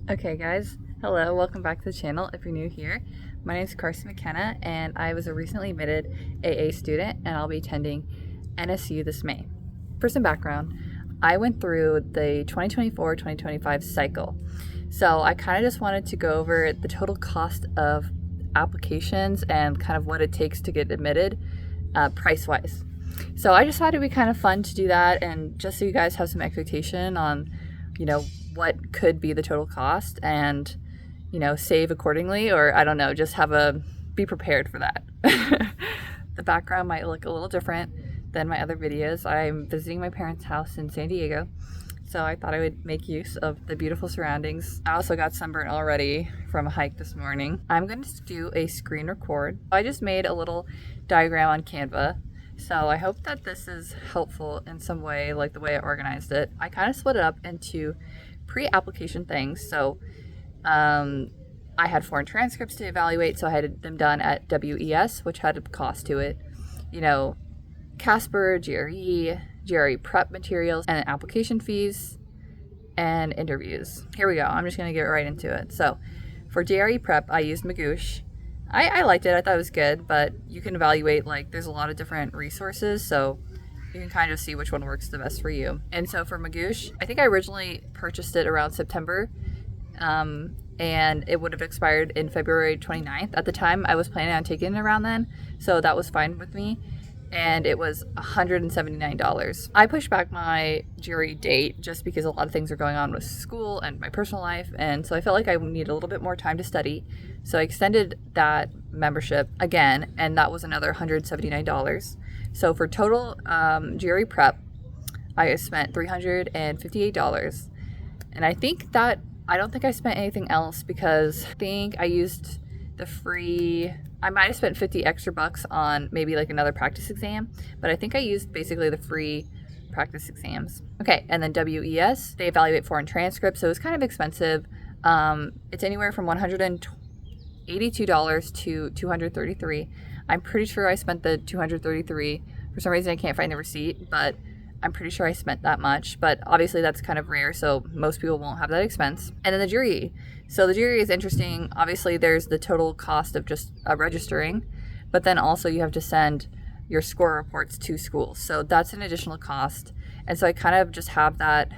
Okay guys, hello, welcome back to the channel if you're new here. My name is Carson McKenna and I was a recently admitted AA student and I'll be attending NSU this May. For some background, I went through the 2024-2025 cycle. So I kind of just wanted to go over the total cost of applications and kind of what it takes to get admitted price-wise. So I just thought it'd be kind of fun to do that, and just so you guys have some expectation on, what could be the total cost and, save accordingly, or I don't know, just be prepared for that. The background might look a little different than my other videos. I'm visiting my parents' house in San Diego, so I thought I would make use of the beautiful surroundings. I also got sunburned already from a hike this morning. I'm going to do a screen record. I just made a little diagram on Canva, so I hope that this is helpful in some way, like the way I organized it. I kind of split it up into pre-application things. So I had foreign transcripts to evaluate, so I had them done at WES, which had a cost to it. CASAA, GRE prep materials, and application fees and interviews. Here we go. I'm just going to get right into it. So for GRE prep, I used Magoosh. I liked it. I thought it was good, but you can evaluate, there's a lot of different resources, so you can kind of see which one works the best for you. And so for Magoosh, I think I originally purchased it around September, and it would have expired in February 29th. At the time, I was planning on taking it around then, so that was fine with me. And it was $179. I pushed back my GRE date just because a lot of things are going on with school and my personal life, and so I felt like I need a little bit more time to study. So I extended that membership again, and that was another $179. So for total GRE prep, I spent $358. And I don't think I spent anything else, because I think I used the free, I might have spent 50 extra bucks on maybe another practice exam, but I think I used basically the free practice exams. Okay, and then WES, they evaluate foreign transcripts, so it's kind of expensive. It's anywhere from $182 to $233. I'm pretty sure I spent the $233. For some reason I can't find the receipt, but I'm pretty sure I spent that much, but obviously that's kind of rare, so most people won't have that expense. And then the GRE. So the GRE is interesting. Obviously there's the total cost of just registering, but then also you have to send your score reports to schools. So that's an additional cost. And so I kind of just have that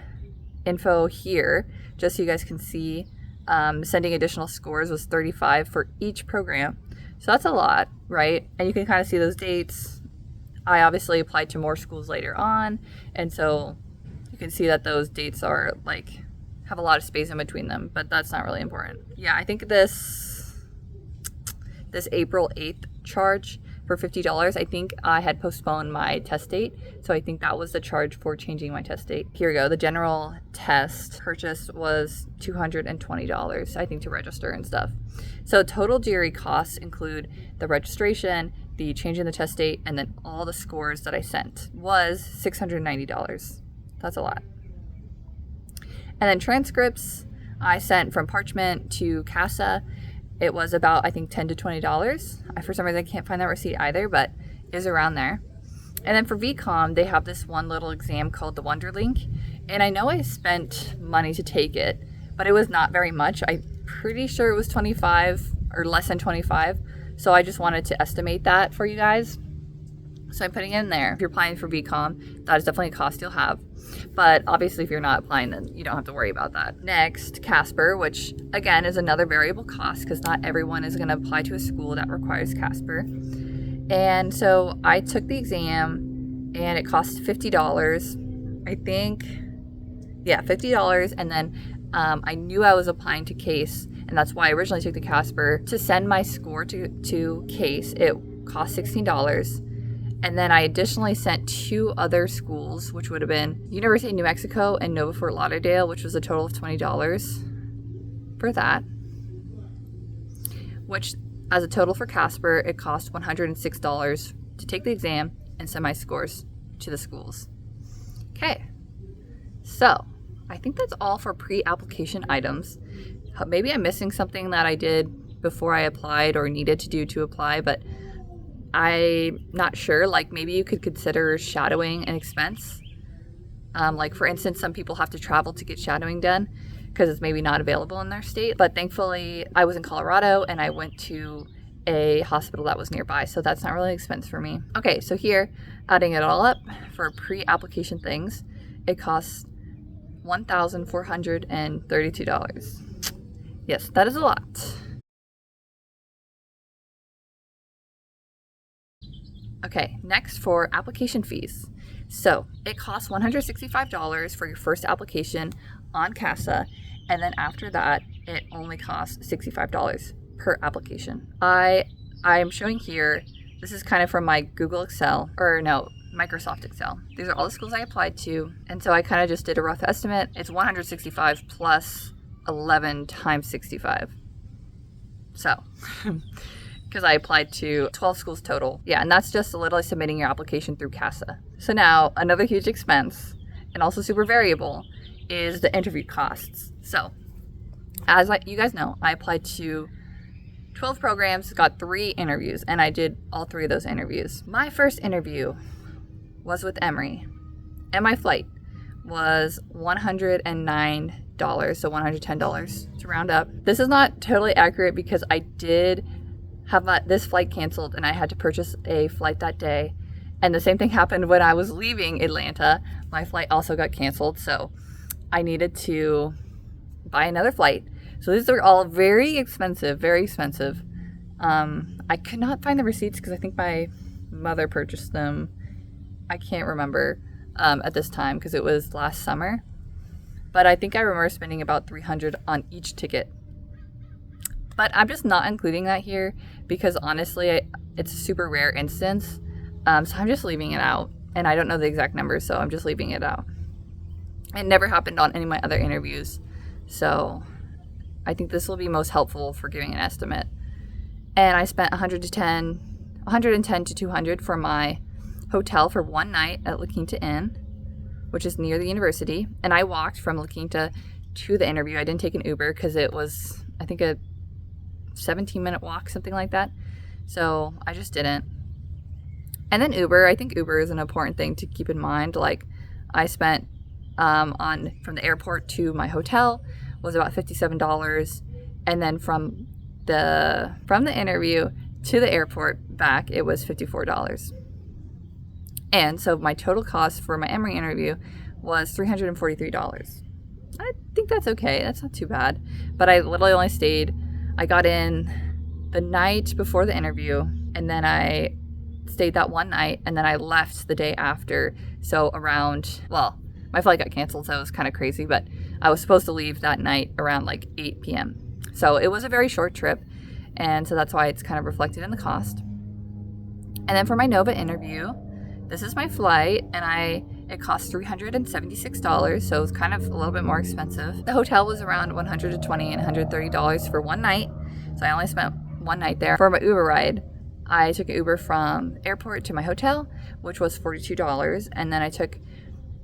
info here just so you guys can see. Sending additional scores was $35 for each program. So that's a lot, right? And you can kind of see those dates. I obviously applied to more schools later on, and so you can see that those dates are have a lot of space in between them, but that's not really important. Yeah, I think this April 8th charge for $50, I think I had postponed my test date, so I think that was the charge for changing my test date. Here we go. The general test purchase was $220, I think, to register and stuff. So total GRE costs include the registration, the change in the test date, and then all the scores that I sent was $690. That's a lot. And then transcripts I sent from Parchment to CASAA. It was about, I think, $10 to $20. For some reason, I can't find that receipt either, but it was around there. And then for VCOM, they have this one little exam called the WonderLink. And I know I spent money to take it, but it was not very much. I'm pretty sure it was $25 or less than $25. So I just wanted to estimate that for you guys. So I'm putting it in there. If you're applying for VCOM, that is definitely a cost you'll have. But obviously if you're not applying, then you don't have to worry about that. Next, CASPR, which again is another variable cost because not everyone is going to apply to a school that requires CASPR. And so I took the exam and it cost $50. I think, yeah, $50. And then I knew I was applying to CASE, and that's why I originally took the CASPR. To send my score to CASE, it cost $16. And then I additionally sent 2 other schools, which would have been University of New Mexico and Nova Fort Lauderdale, which was a total of $20 for that. Which, as a total for CASPR, it cost $106 to take the exam and send my scores to the schools. Okay, so I think that's all for pre-application items. Maybe I'm missing something that I did before I applied or needed to do to apply, but I'm not sure. Maybe you could consider shadowing an expense. For instance, some people have to travel to get shadowing done, because it's maybe not available in their state. But thankfully, I was in Colorado and I went to a hospital that was nearby, so that's not really an expense for me. Okay, so here, adding it all up for pre-application things, it costs $1,432. Yes, that is a lot. Okay, next for application fees. So it costs $165 for your first application on CASAA, and then after that, it only costs $65 per application. I am showing here, this is kind of from my Google Excel, or no, Microsoft Excel. These are all the schools I applied to, and so I kind of just did a rough estimate. It's 165 plus 11 times 65. So, because I applied to 12 schools total. Yeah, and that's just literally submitting your application through CASAA. So now, another huge expense, and also super variable, is the interview costs. So, as you guys know, I applied to 12 programs, got 3 interviews, and I did all 3 of those interviews. My first interview was with Emory, and my flight was $109, so $110 to round up. This is not totally accurate because I did have this flight canceled and I had to purchase a flight that day. And the same thing happened when I was leaving Atlanta. My flight also got canceled, so I needed to buy another flight. So these are all very expensive, very expensive. I could not find the receipts because I think my mother purchased them. I can't remember at this time because it was last summer. But I think I remember spending about $300 on each ticket. But I'm just not including that here because honestly, it's a super rare instance. So I'm just leaving it out. And I don't know the exact numbers, so I'm just leaving it out. It never happened on any of my other interviews. So I think this will be most helpful for giving an estimate. And I spent $110 to $200 for my hotel for one night at La Quinta Inn, which is near the university. And I walked from La Quinta to the interview. I didn't take an Uber because it was, I think, a 17-minute walk, something like that. So I just didn't. And then Uber, I think Uber is an important thing to keep in mind. Like I spent from the airport to my hotel was about $57. And then from the interview to the airport back, it was $54. And so my total cost for my Emory interview was $343. I think that's okay. That's not too bad. But I literally only I got in the night before the interview, and then I stayed that one night, and then I left the day after. So my flight got canceled, so it was kind of crazy, but I was supposed to leave that night around like 8 p.m. So it was a very short trip, and so that's why it's kind of reflected in the cost. And then for my Nova interview, this is my flight, and it cost $376, so it was kind of a little bit more expensive. The hotel was around $120 and $130 for one night, so I only spent one night there. For my Uber ride, I took an Uber from the airport to my hotel, which was $42, and then I took,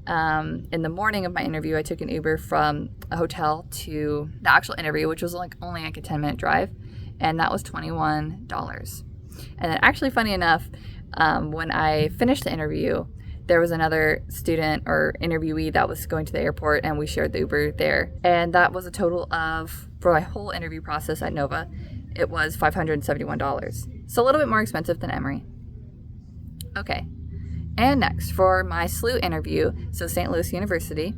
in the morning of my interview, I took an Uber from a hotel to the actual interview, which was only like a 10-minute drive, and that was $21. And then actually, funny enough, when I finished the interview, there was another student or interviewee that was going to the airport, and we shared the Uber there. And that was a total of, for my whole interview process at Nova, it was $571. So a little bit more expensive than Emory. Okay. And next, for my SLU interview, so St. Louis University,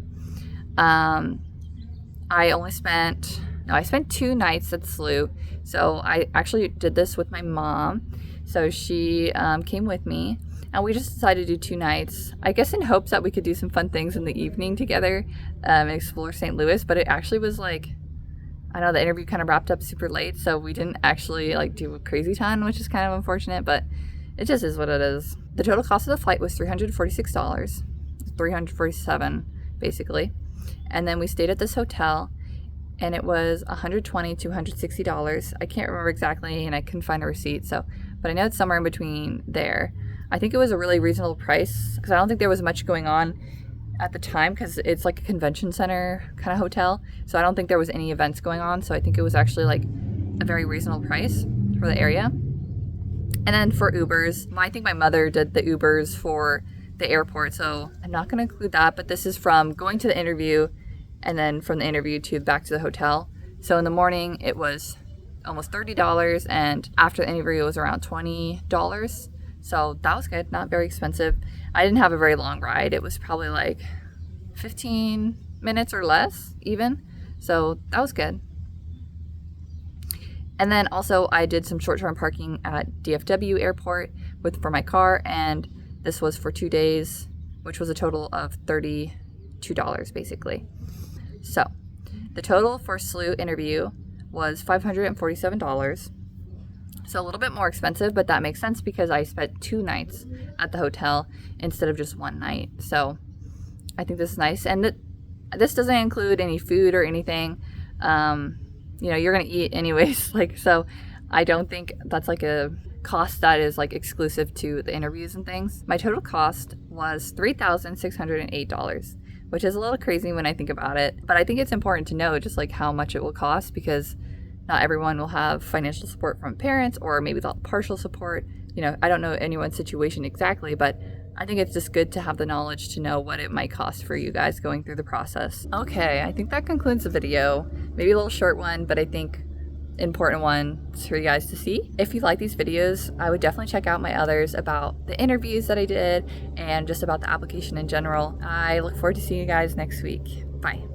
I spent 2 nights at SLU. So I actually did this with my mom. So she came with me, and we just decided to do 2 nights, I guess in hopes that we could do some fun things in the evening together and explore St. Louis. But it actually was the interview kind of wrapped up super late, so we didn't actually do a crazy ton, which is kind of unfortunate, but it just is what it is. The total cost of the flight was $346, $347 basically. And then we stayed at this hotel, and it was $120 to $160. I can't remember exactly, and I couldn't find a receipt, but I know it's somewhere in between there. I think it was a really reasonable price because I don't think there was much going on at the time because it's like a convention center kind of hotel. So I don't think there was any events going on. So I think it was actually a very reasonable price for the area. And then for Ubers, I think my mother did the Ubers for the airport. So I'm not going to include that, but this is from going to the interview and then from the interview to back to the hotel. So in the morning it was almost $30, and after the interview it was around $20. So that was good, not very expensive. I didn't have a very long ride. It was probably like 15 minutes or less even. So that was good. And then also I did some short-term parking at DFW airport for my car, and this was for 2 days, which was a total of $32 basically. So the total for SLU interview was $547. So a little bit more expensive, but that makes sense because I spent 2 nights at the hotel instead of just 1 night. So I think this is nice. And this doesn't include any food or anything. You know, you're going to eat anyways. So I don't think that's like a cost that is like exclusive to the interviews and things. My total cost was $3,608, which is a little crazy when I think about it. But I think it's important to know just like how much it will cost, because not everyone will have financial support from parents, or maybe they'll have partial support. You know, I don't know anyone's situation exactly, but I think it's just good to have the knowledge to know what it might cost for you guys going through the process. Okay, I think that concludes the video. Maybe a little short one, but I think important one for you guys to see. If you like these videos, I would definitely check out my others about the interviews that I did and just about the application in general. I look forward to seeing you guys next week. Bye.